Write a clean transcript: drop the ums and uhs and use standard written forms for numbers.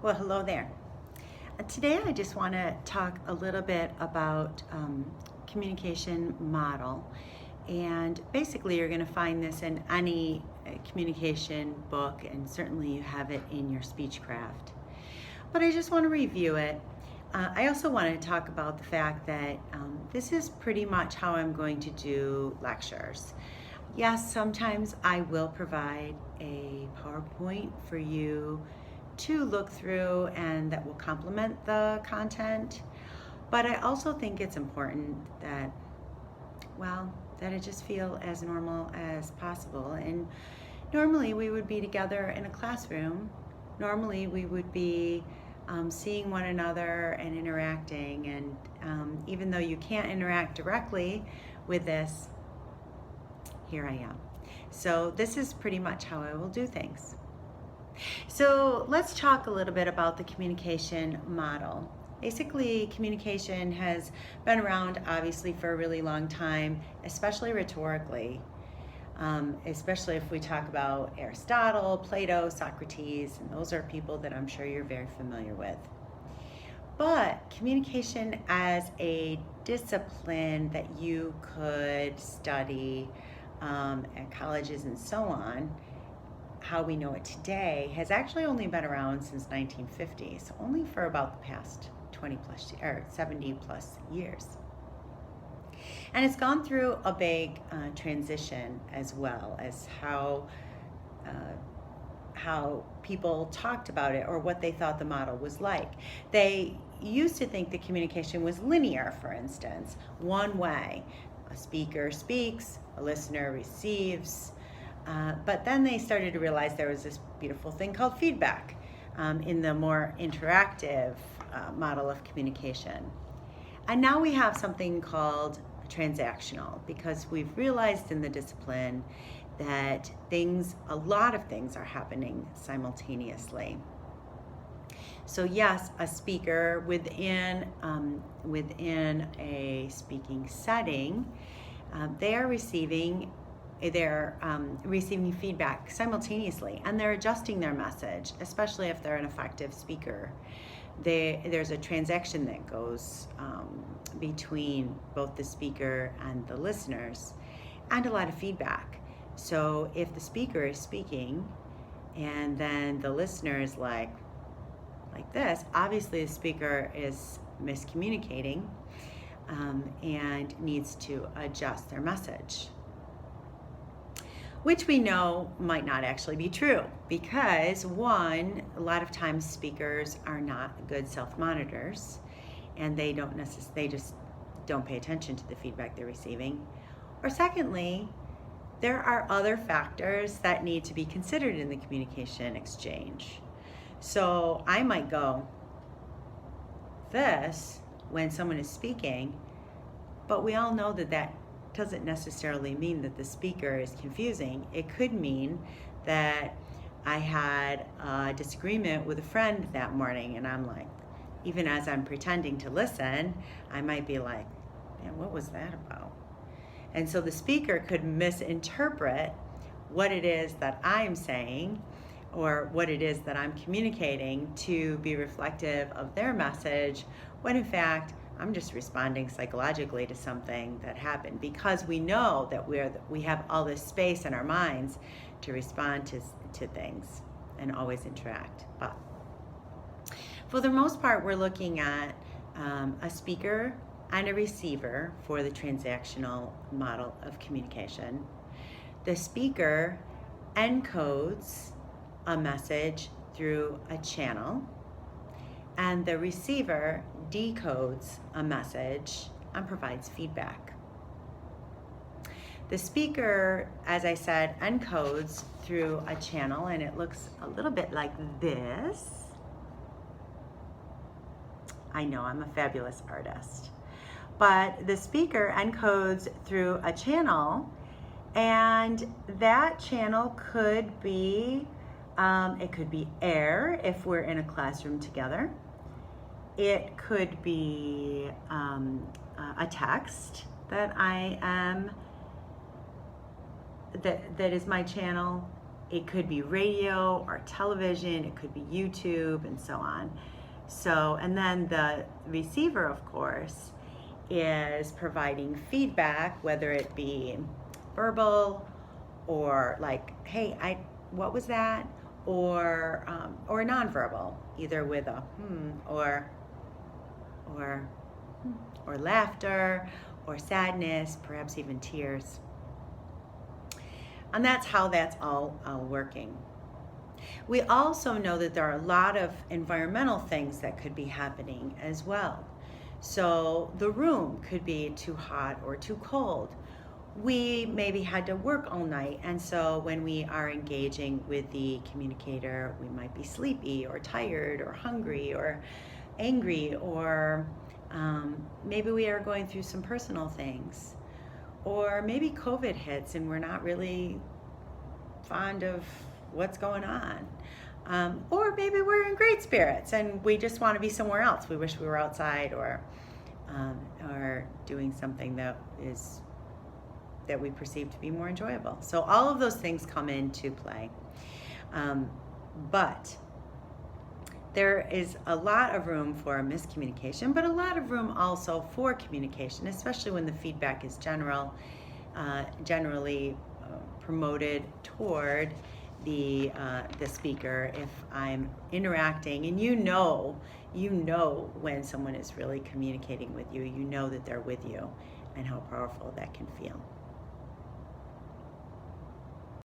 Well, hello there. Today I just want to talk a little bit about communication model. And basically you're going to find this in any communication book, and certainly you have it in your speechcraft. But I just want to review it. I also want to talk about the fact that this is pretty much how I'm going to do lectures. Yes, sometimes I will provide a PowerPoint for you to look through and that will complement the content. But I also think it's important that, that it just feel as normal as possible. And normally we would be together in a classroom. Normally we would be seeing one another and interacting. And even though you can't interact directly with this, here I am. So this is pretty much how I will do things. So let's talk a little bit about the communication model. Basically, communication has been around obviously for a really long time, especially rhetorically, especially if we talk about Aristotle, Plato, Socrates, and those are people that I'm sure you're very familiar with. But communication as a discipline that you could study at colleges and so on, how we know it today, has actually only been around since 1950, so only for about the past 20 plus or 70 plus years. And it's gone through a big transition as well as how people talked about it or what they thought the model was like. They used to think that communication was linear, for instance, one way. A speaker speaks, a listener receives, but then they started to realize there was this beautiful thing called feedback in the more interactive model of communication. And now we have something called transactional, because we've realized in the discipline that a lot of things are happening simultaneously. So yes, a speaker within a speaking setting, they're receiving feedback simultaneously, and they're adjusting their message, especially if they're an effective speaker. There's a transaction that goes between both the speaker and the listeners, and a lot of feedback. So if the speaker is speaking and then the listener is like this, obviously the speaker is miscommunicating and needs to adjust their message, which we know might not actually be true, because one, a lot of times speakers are not good self-monitors, and they just don't pay attention to the feedback they're receiving. Or secondly, there are other factors that need to be considered in the communication exchange. So I might go this when someone is speaking, but we all know that doesn't necessarily mean that the speaker is confusing. It could mean that I had a disagreement with a friend that morning, and I'm like, even as I'm pretending to listen, I might be like, man, what was that about? And so the speaker could misinterpret what it is that I'm saying or what it is that I'm communicating to be reflective of their message, when in fact I'm just responding psychologically to something that happened, because we know that we have all this space in our minds to respond to things and always interact. But for the most part, we're looking at a speaker and a receiver for the transactional model of communication. The speaker encodes a message through a channel, and the receiver decodes a message and provides feedback. The speaker, as I said, encodes through a channel, and it looks a little bit like this. I know, I'm a fabulous artist. But the speaker encodes through a channel, and that channel could be it could be air if we're in a classroom together. It could be a text that that is my channel. It could be radio or television, it could be YouTube, and so on. So, and then the receiver, of course, is providing feedback, whether it be verbal or like, hey, what was that? Or nonverbal, either with a or laughter or sadness, perhaps even tears. And that's how that's all working. We also know that there are a lot of environmental things that could be happening as well. So the room could be too hot or too cold. We maybe had to work all night, and so when we are engaging with the communicator, we might be sleepy or tired or hungry or angry, or maybe we are going through some personal things. Or maybe COVID hits and we're not really fond of what's going on. Or maybe we're in great spirits and we just want to be somewhere else. We wish we were outside or doing something that we perceive to be more enjoyable. So all of those things come into play. But there is a lot of room for miscommunication, but a lot of room also for communication, especially when the feedback is generally promoted toward the speaker. If I'm interacting, and you know when someone is really communicating with you, you know that they're with you, and how powerful that can feel.